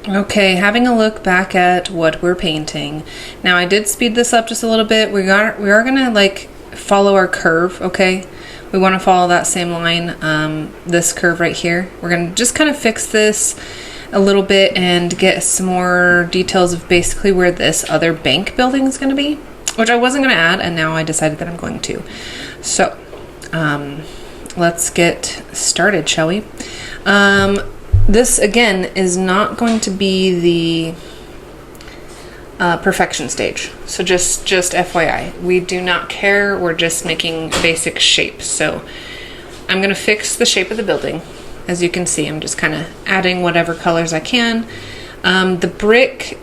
Okay, having a look back at what we're painting. Now I did speed this up just a little bit. We are gonna like follow our curve, okay? We want to follow that same line, this curve right here. We're gonna just kind of fix this a little bit and get some more details of basically where this other bank building is gonna be, which I wasn't gonna add, and now I decided that I'm going to. So, let's get started, shall we? This, again, is not going to be the perfection stage. So just FYI, we do not care. We're just making basic shapes. So I'm going to fix the shape of the building. As you can see, I'm just kind of adding whatever colors I can. The brick,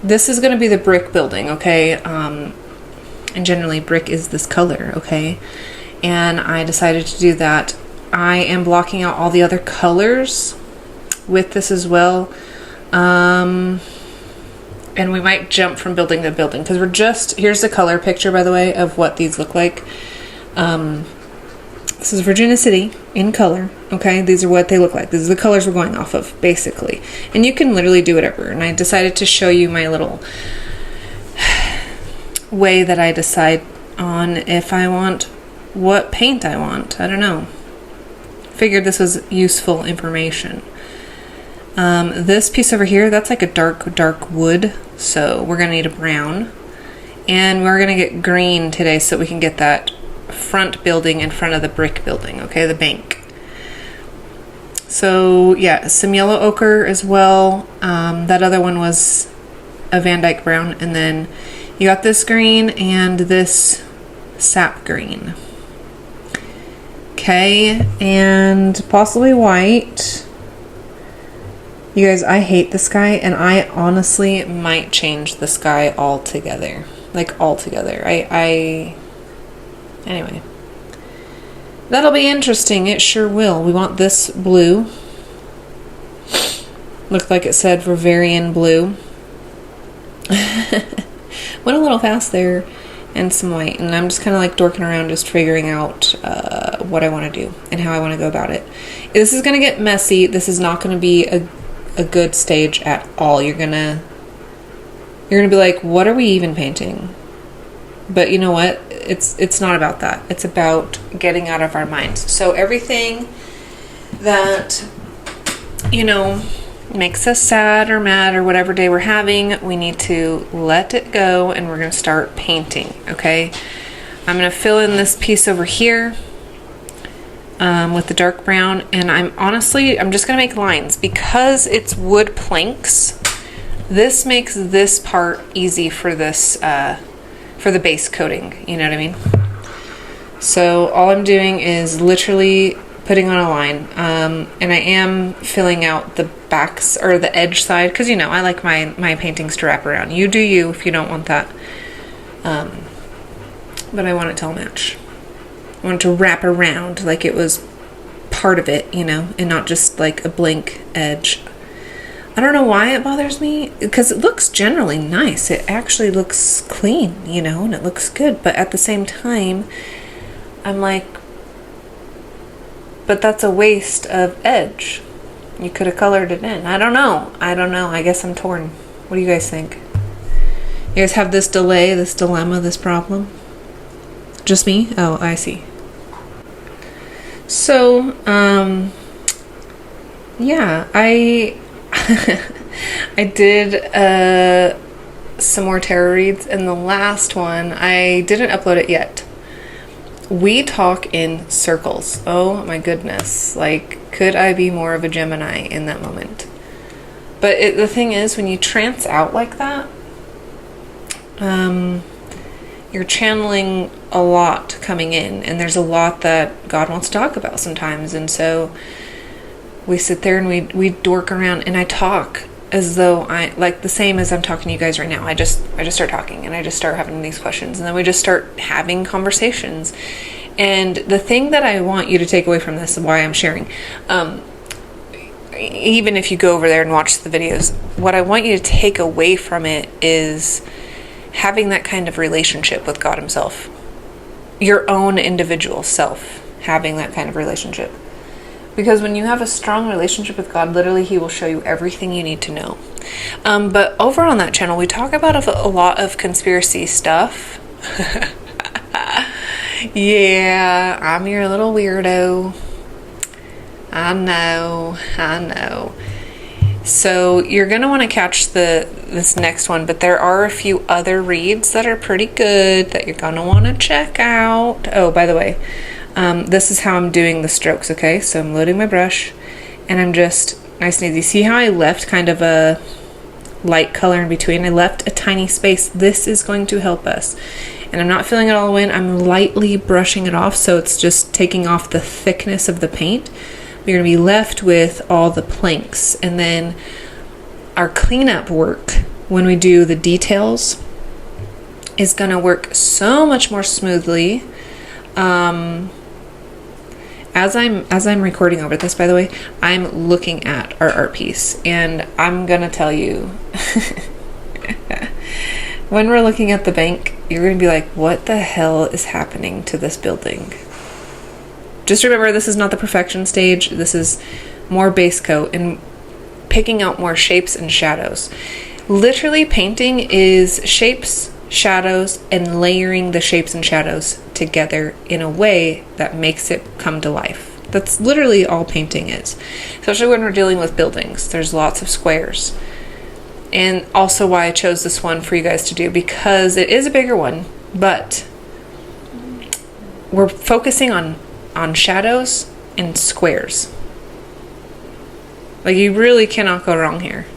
this is going to be the brick building, okay? And generally brick is this color, okay? And I decided to do that. I am blocking out all the other colors with this as well, and we might jump from building to building because we're just, here's the color picture, by the way, of what these look like. This is Virginia City in color, okay? These are what they look like. These are the colors we're going off of, basically, and you can literally do whatever. And I decided to show you my little way that I decide on if I want what paint I want. I don't know, figured this was useful information. This piece over here, that's like a dark wood, so we're gonna need a brown, and we're gonna get green today so we can get that front building in front of the brick building, okay, the bank. So yeah, some yellow ochre as well. That other one was a Van Dyke brown, and then you got this green and this sap green. Okay, and possibly white. You guys, I hate the sky, and I honestly might change the sky altogether. Like, altogether. Anyway. That'll be interesting. It sure will. We want this blue. Looked like it said Bavarian blue. Went a little fast there. And some white. And I'm just kind of like dorking around, just figuring out what I want to do and how I want to go about it. This is going to get messy. This is not going to be a good stage at all. You're gonna be like, what are we even painting? But you know what? It's not about that. It's about getting out of our minds. So everything that, you know, makes us sad or mad or whatever day we're having, we need to let it go, and we're gonna start painting, okay? I'm gonna fill in this piece over here with the dark brown, and I'm just gonna make lines because it's wood planks. This makes this part easy for this for the base coating, you know what I mean? So all I'm doing is literally putting on a line, and I am filling out the backs or the edge side because, you know, I like my paintings to wrap around. You do you if you don't want that, but I want it to all match. I want it to wrap around like it was part of it, you know, and not just like a blank edge. I don't know why it bothers me, because it looks generally nice. It actually looks clean, you know, and it looks good. But at the same time, I'm like, but that's a waste of edge. You could have colored it in. I don't know. I guess I'm torn. What do you guys think? You guys have this delay, this dilemma, this problem? Just me? Oh, I see. So, yeah, I did some more tarot reads, and the last one, I didn't upload it yet. We talk in circles. Oh my goodness. Like, could I be more of a Gemini in that moment? But the thing is, when you trance out like that, you're channeling a lot coming in, and there's a lot that God wants to talk about sometimes. And so we sit there and we dork around, and I talk as though like the same as I'm talking to you guys right now. I just start talking, and I just start having these questions, and then we just start having conversations. And the thing that I want you to take away from this, and why I'm sharing, even if you go over there and watch the videos, what I want you to take away from it is having that kind of relationship with God himself, your own individual self, having that kind of relationship. Because when you have a strong relationship with God, literally He will show you everything you need to know. But over on that channel, we talk about a lot of conspiracy stuff. Yeah, I'm your little weirdo. I know. So you're going to want to catch this next one, but there are a few other reads that are pretty good that you're going to want to check out. Oh, by the way, this is how I'm doing the strokes, okay? So I'm loading my brush, and I'm just nice and easy. See how I left kind of a light color in between? I left a tiny space. This is going to help us. And I'm not filling it all the way in. I'm lightly brushing it off, so it's just taking off the thickness of the paint. You're going to be left with all the planks. And then our cleanup work, when we do the details, is going to work so much more smoothly. As I'm recording over this, by the way, I'm looking at our art piece, and I'm going to tell you, when we're looking at the bank, you're going to be like, what the hell is happening to this building? Just remember, this is not the perfection stage. This is more base coat and picking out more shapes and shadows. Literally, painting is shapes, shadows, and layering the shapes and shadows together in a way that makes it come to life. That's literally all painting is. Especially when we're dealing with buildings. There's lots of squares. And also why I chose this one for you guys to do, because it is a bigger one, but we're focusing on shadows and squares. Like, you really cannot go wrong here.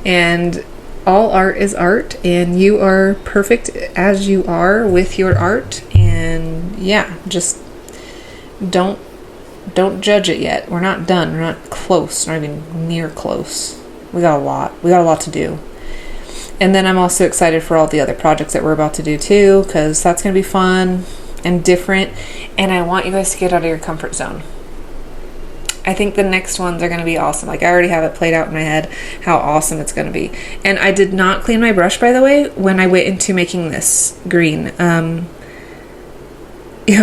And all art is art, and you are perfect as you are with your art. And yeah, just don't judge it yet. We're not done. We're not close, not even near close. We got a lot to do. And then I'm also excited for all the other projects that we're about to do too, because that's going to be fun and different, and I want you guys to get out of your comfort zone. I think the next ones are going to be awesome. Like, I already have it played out in my head how awesome it's going to be. And I did not clean my brush, by the way, when I went into making this green. Oh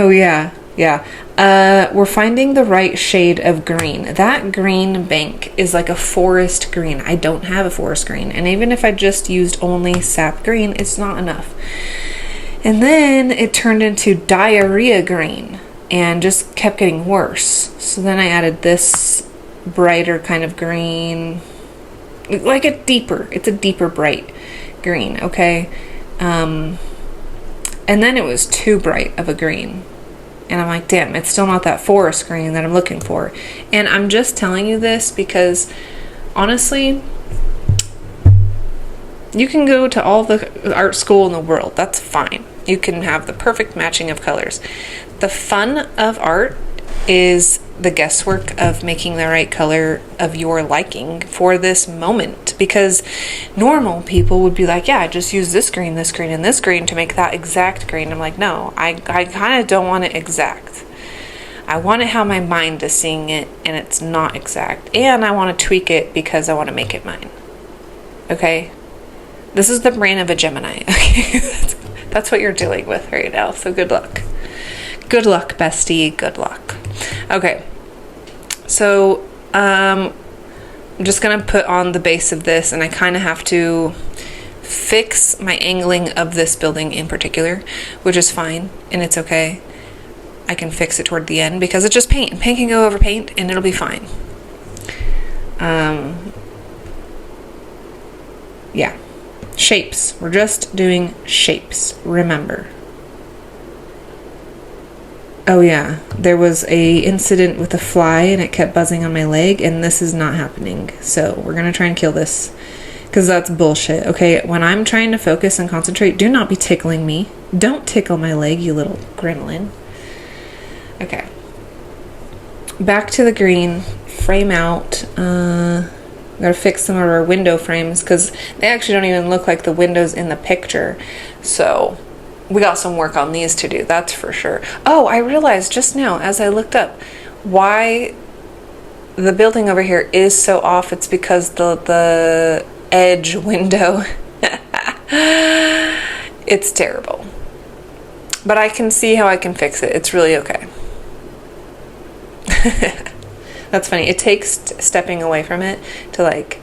yeah. We're finding the right shade of green. That green bank is like a forest green. I don't have a forest green, and even if I just used only sap green, it's not enough. And then it turned into diarrhea green and just kept getting worse. So then I added this brighter kind of green, like it's a deeper bright green, okay? And then it was too bright of a green. And I'm like, damn, it's still not that forest green that I'm looking for. And I'm just telling you this because, honestly, you can go to all the art school in the world. That's fine. You can have the perfect matching of colors. The fun of art is the guesswork of making the right color of your liking for this moment. Because normal people would be like, yeah, just use this green, and this green to make that exact green. I'm like, no, I kind of don't want it exact. I want it how my mind is seeing it, and it's not exact. And I want to tweak it because I want to make it mine. Okay? This is the brain of a Gemini. Okay? That's what you're dealing with right now. So good luck. Good luck, bestie. Good luck. Okay. So, I'm just going to put on the base of this, and I kind of have to fix my angling of this building in particular, which is fine, and it's okay. I can fix it toward the end because it's just paint. Paint can go over paint, and it'll be fine. Yeah. Shapes. We're just doing shapes. Remember. Oh yeah, there was a incident with a fly and it kept buzzing on my leg, and this is not happening. So we're gonna try and kill this because that's bullshit. Okay, when I'm trying to focus and concentrate, do not be tickling me. Don't tickle my leg, you little gremlin. Okay. Back to the green. Frame out. Gotta fix some of our window frames because they actually don't even look like the windows in the picture. So we got some work on these to do, that's for sure. Oh, I realized just now as I looked up why the building over here is so off. It's because the edge window, it's terrible. But I can see how I can fix it. It's really okay. That's funny. It takes stepping away from it to like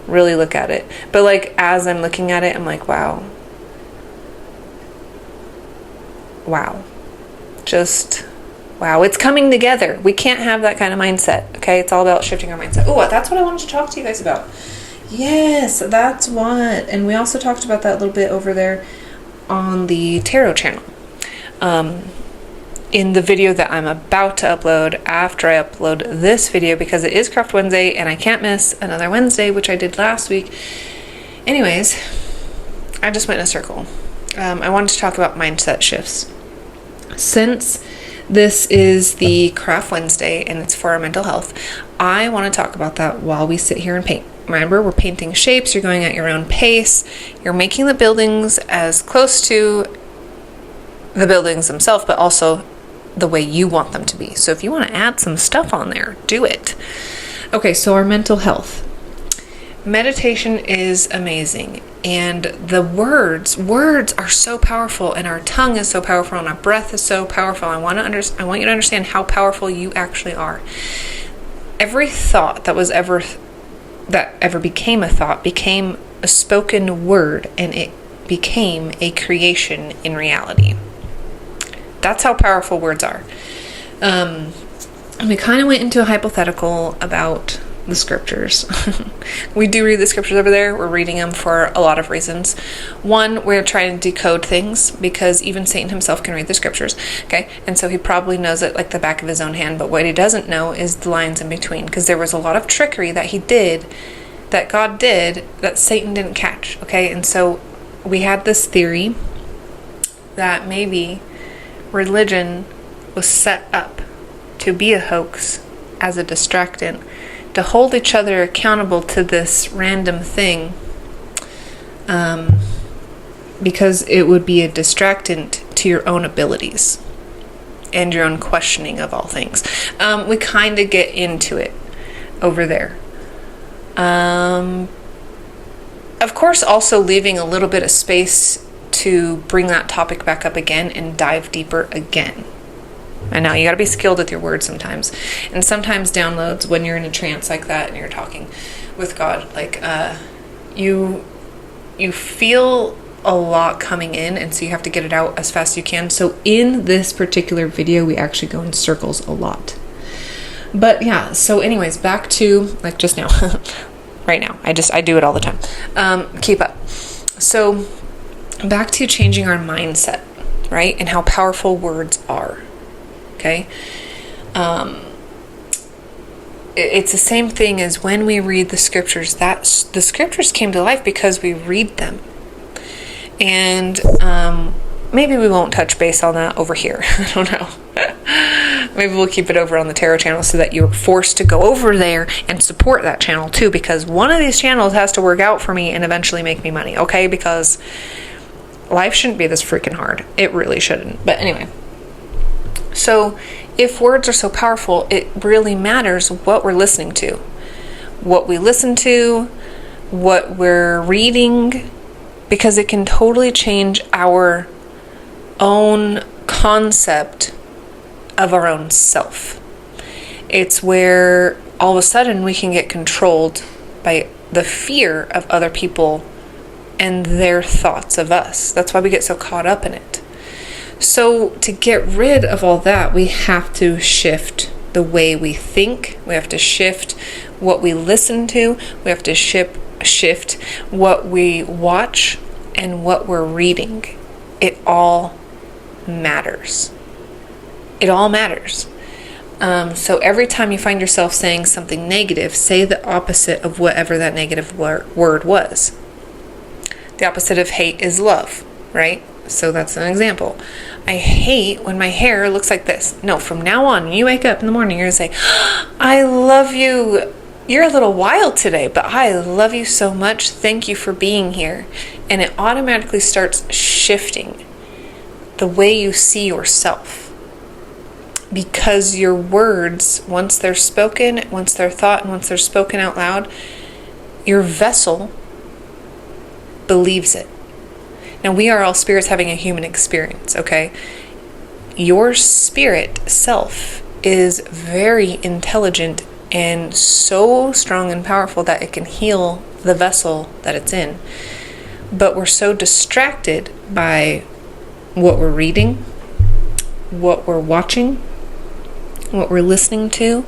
really look at it. But like as I'm looking at it, I'm like, wow. Wow. Just wow. It's coming together. We can't have that kind of mindset. Okay. It's all about shifting our mindset. Oh, that's what I wanted to talk to you guys about. Yes, that's what. And we also talked about that a little bit over there on the tarot channel. In the video that I'm about to upload after I upload this video, because it is Craft Wednesday and I can't miss another Wednesday, which I did last week. Anyways, I just went in a circle. I wanted to talk about mindset shifts. Since this is the Craft Wednesday and it's for our mental health, I want to talk about that while we sit here and paint. Remember, we're painting shapes, you're going at your own pace, you're making the buildings as close to the buildings themselves, but also the way you want them to be. So if you want to add some stuff on there, do it. Okay, so our mental health. Meditation is amazing, and the words are so powerful, and our tongue is so powerful, and our breath is so powerful. I want you to understand how powerful you actually are. Every thought that ever became a thought became a spoken word, and it became a creation in reality. That's how powerful words are. We kind of went into a hypothetical about the scriptures. We do read the scriptures over there. We're reading them for a lot of reasons. One, we're trying to decode things, because even Satan himself can read the scriptures. Okay, and so he probably knows it like the back of his own hand, but what he doesn't know is the lines in between, because there was a lot of trickery that he did, that God did, that Satan didn't catch. Okay, and so we had this theory that maybe religion was set up to be a hoax as a distractant, to hold each other accountable to this random thing, because it would be a distractant to your own abilities and your own questioning of all things. We kind of get into it over there. Of course, also leaving a little bit of space to bring that topic back up again and dive deeper again. I know you got to be skilled with your words sometimes, and sometimes downloads when you're in a trance like that and you're talking with God, like you feel a lot coming in, and so you have to get it out as fast as you can. So in this particular video, we actually go in circles a lot. But yeah, so anyways, back to like just now, right now. I do it all the time. Keep up. So back to changing our mindset, right? And how powerful words are. Okay. It's the same thing as when we read the scriptures, that the scriptures came to life because we read them. And maybe we won't touch base on that over here. I don't know. Maybe we'll keep it over on the tarot channel so that you're forced to go over there and support that channel too, because one of these channels has to work out for me and eventually make me money, okay? Because life shouldn't be this freaking hard. It really shouldn't. But anyway. So if words are so powerful, it really matters what we're listening to. What we listen to, what we're reading, because it can totally change our own concept of our own self. It's where all of a sudden we can get controlled by the fear of other people and their thoughts of us. That's why we get so caught up in it. So to get rid of all that, we have to shift the way we think. We have to shift what we listen to. We have to shift what we watch and what we're reading. It all matters. It all matters. So every time you find yourself saying something negative, say the opposite of whatever that negative word was. The opposite of hate is love, right? So that's an example. I hate when my hair looks like this. No, from now on, when you wake up in the morning, you're going to say, I love you. You're a little wild today, but I love you so much. Thank you for being here. And it automatically starts shifting the way you see yourself. Because your words, once they're spoken, once they're thought, and once they're spoken out loud, your vessel believes it. Now, we are all spirits having a human experience, okay? Your spirit self is very intelligent and so strong and powerful that it can heal the vessel that it's in. But we're so distracted by what we're reading, what we're watching, what we're listening to.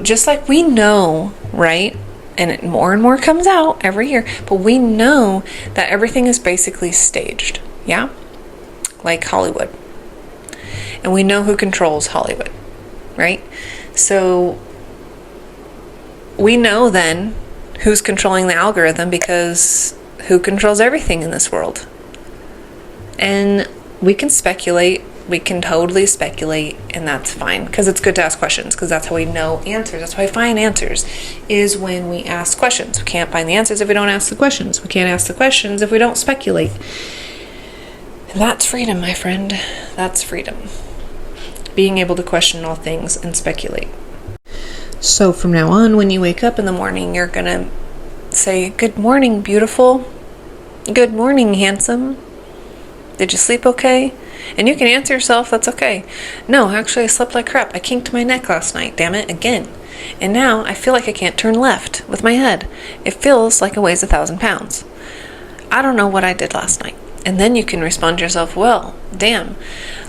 Just like we know, right? And more comes out every year, but we know that everything is basically staged, yeah? Like Hollywood. And we know who controls Hollywood, right? So we know then who's controlling the algorithm, because who controls everything in this world? And we can speculate. We can totally speculate, and that's fine, because it's good to ask questions, because that's how we know answers. That's how we find answers, is when we ask questions. We can't find the answers if we don't ask the questions. We can't ask the questions if we don't speculate. And that's freedom, my friend. That's freedom. Being able to question all things and speculate. So from now on, when you wake up in the morning, you're going to say, "Good morning, beautiful. Good morning, handsome. Did you sleep okay?" And you can answer yourself, that's okay. "No, actually I slept like crap. I kinked my neck last night, damn it, again. And now I feel like I can't turn left with my head. It feels like it weighs 1,000 pounds. I don't know what I did last night." And then you can respond to yourself, "Well, damn,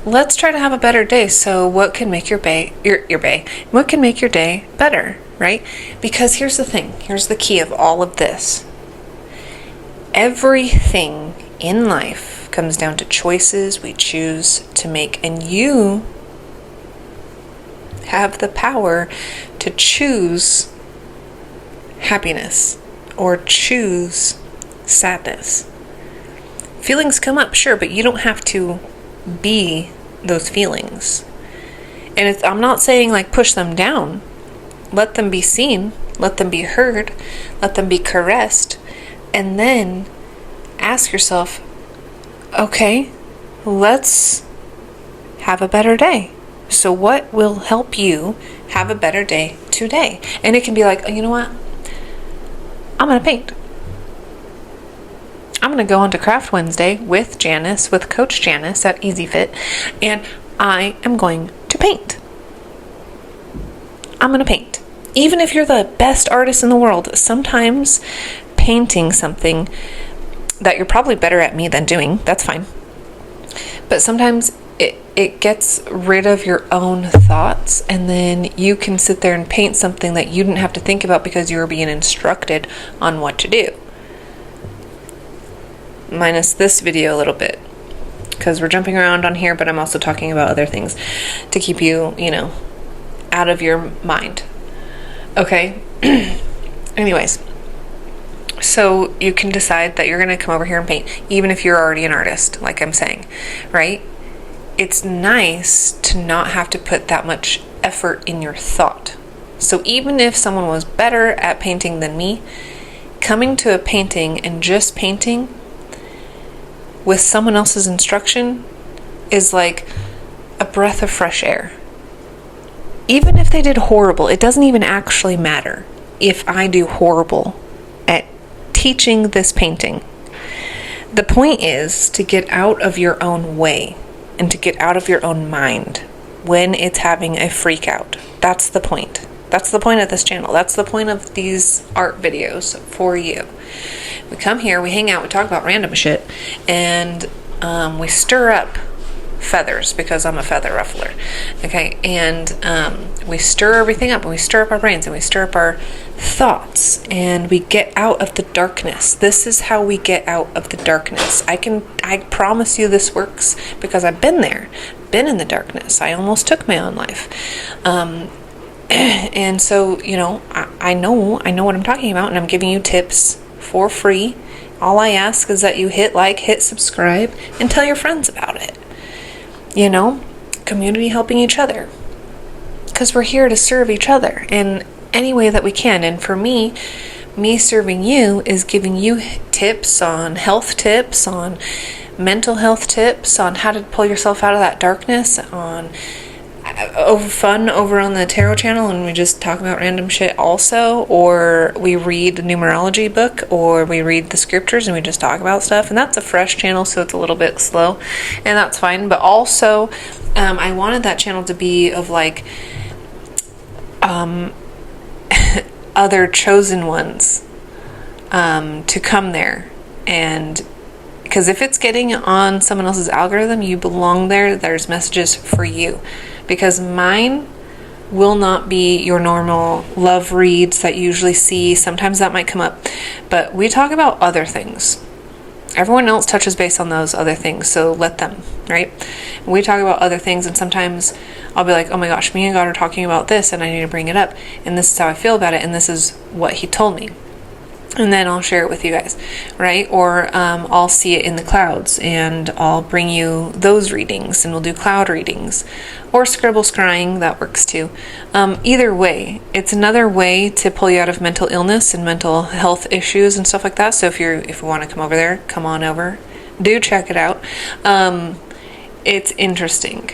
let's try to have a better day. So what can make what can make your day better," right? Because here's the thing, here's the key of all of this. Everything in life comes down to choices we choose to make, and you have the power to choose happiness or choose sadness. Feelings come up, sure, but you don't have to be those feelings. And I'm not saying like push them down. Let them be seen, let them be heard, let them be caressed, and then ask yourself, okay, let's have a better day. So what will help you have a better day today? And it can be like, "Oh, you know what? I'm going to paint. I'm going to go on to Craft Wednesday with Janice, with Coach Janice at Easy Fit, and I am going to paint. I'm going to paint." Even if you're the best artist in the world, sometimes painting something that you're probably better at me than doing, that's fine. But sometimes it gets rid of your own thoughts, and then you can sit there and paint something that you didn't have to think about because you were being instructed on what to do. Minus this video a little bit, because we're jumping around on here, but I'm also talking about other things to keep you, out of your mind. Okay? Anyways. So you can decide that you're going to come over here and paint, even if you're already an artist, like I'm saying, right? It's nice to not have to put that much effort in your thought. So even if someone was better at painting than me, coming to a painting and just painting with someone else's instruction is like a breath of fresh air. Even if they did horrible, it doesn't even actually matter if I do horrible at teaching this painting. The point is to get out of your own way and to get out of your own mind when it's having a freak out. That's the point. That's the point of this channel. That's the point of these art videos for you. We come here, we hang out, we talk about random shit, and we stir up feathers, because I'm a feather ruffler. Okay, and we stir everything up, and we stir up our brains, and we stir up our thoughts, and we get out of the darkness. This is how we get out of the darkness. I promise you this works, because I've been there, been in the darkness. I almost took my own life. And so, I know what I'm talking about, and I'm giving you tips for free. All I ask is that you hit like, hit subscribe, and tell your friends about it. Community helping each other. Because we're here to serve each other in any way that we can. And for me serving you is giving you tips on health tips, on mental health tips, on how to pull yourself out of that darkness, on fun over on the tarot channel and we just talk about random shit also, or we read a numerology book, or we read the scriptures and we just talk about stuff, and that's a fresh channel, so it's a little bit slow, and that's fine. But also I wanted that channel to be of like other chosen ones to come there, and because if it's getting on someone else's algorithm, you belong there. There's messages for you, because mine will not be your normal love reads that you usually see. Sometimes that might come up, but we talk about other things. Everyone else touches base on those other things, so let them, right? We talk about other things, and sometimes I'll be like, oh my gosh, me and God are talking about this, and I need to bring it up, and this is how I feel about it, and this is what he told me. And then I'll share it with you guys, right? Or I'll see it in the clouds, and I'll bring you those readings, and we'll do cloud readings. Or scribble scrying, that works too. Either way, it's another way to pull you out of mental illness and mental health issues and stuff like that. So if you want to come over there, come on over. Do check it out. It's interesting.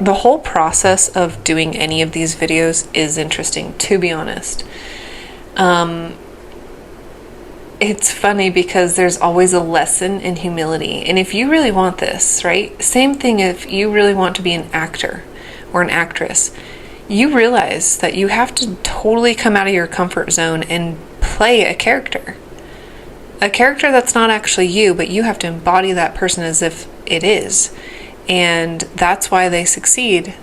The whole process of doing any of these videos is interesting, to be honest. It's funny because there's always a lesson in humility. And if you really want this, right? Same thing if you really want to be an actor or an actress. You realize that you have to totally come out of your comfort zone and play a character. A character that's not actually you, but you have to embody that person as if it is. And that's why they succeed,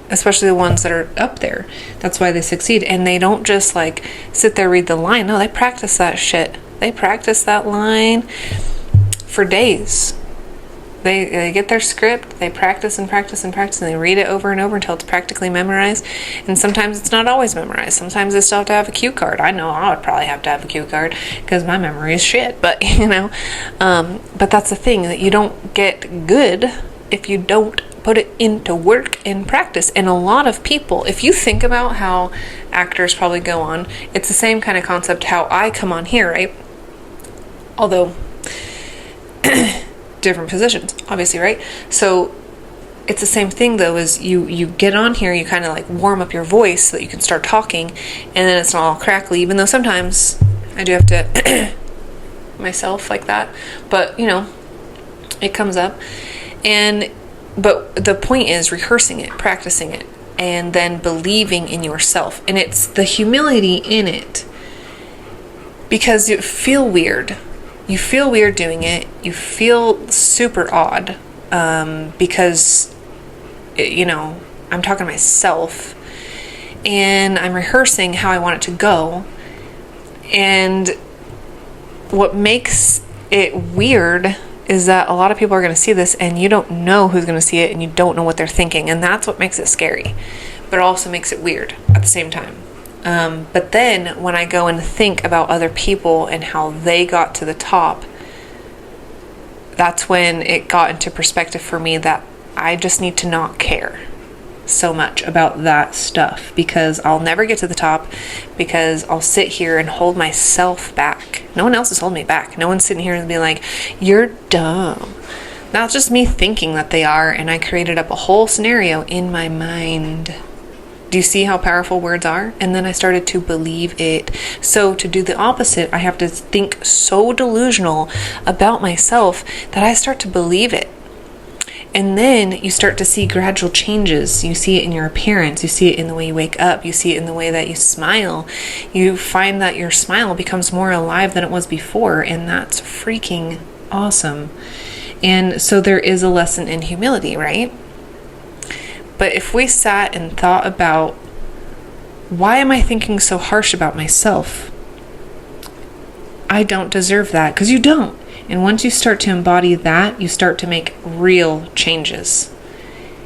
especially the ones that are up there. That's why they succeed. And they don't just like sit there, read the line. No, they practice that shit. They practice that line for days. They get their script, they practice and practice and practice, and they read it over and over until it's practically memorized. And sometimes it's not always memorized. Sometimes they still have to have a cue card. I know I would probably have to have a cue card because my memory is shit. But, but that's the thing, that you don't get good if you don't put it into work and practice. And a lot of people, if you think about how actors probably go on, it's the same kind of concept how I come on here, right? Although different positions, obviously, right? So it's the same thing though, is you get on here, you kind of like warm up your voice so that you can start talking, and then it's not all crackly, even though sometimes I do have to myself like that, but it comes up. But the point is rehearsing it, practicing it, and then believing in yourself. And it's the humility in it, because you feel weird. You feel weird doing it. You feel super odd because, I'm talking to myself, and I'm rehearsing how I want it to go. And what makes it weird is that a lot of people are going to see this, and you don't know who's going to see it, and you don't know what they're thinking, and that's what makes it scary, but it also makes it weird at the same time. But then when I go and think about other people and how they got to the top, that's when it got into perspective for me that I just need to not care so much about that stuff, because I'll never get to the top, because I'll sit here and hold myself back. No one else is holding me back. No one's sitting here and being like, you're dumb. That's just me thinking that they are, and I created up a whole scenario in my mind. Do you see how powerful words are? And then I started to believe it. So to do the opposite, I have to think so delusional about myself that I start to believe it. And then you start to see gradual changes. You see it in your appearance. You see it in the way you wake up. You see it in the way that you smile. You find that your smile becomes more alive than it was before, and that's freaking awesome. And so there is a lesson in humility, right? But if we sat and thought about, why am I thinking so harsh about myself? I don't deserve that, because you don't. And once you start to embody that, you start to make real changes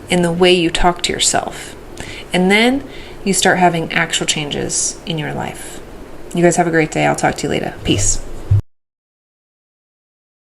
in the way you talk to yourself. And then you start having actual changes in your life. You guys have a great day. I'll talk to you later. Peace.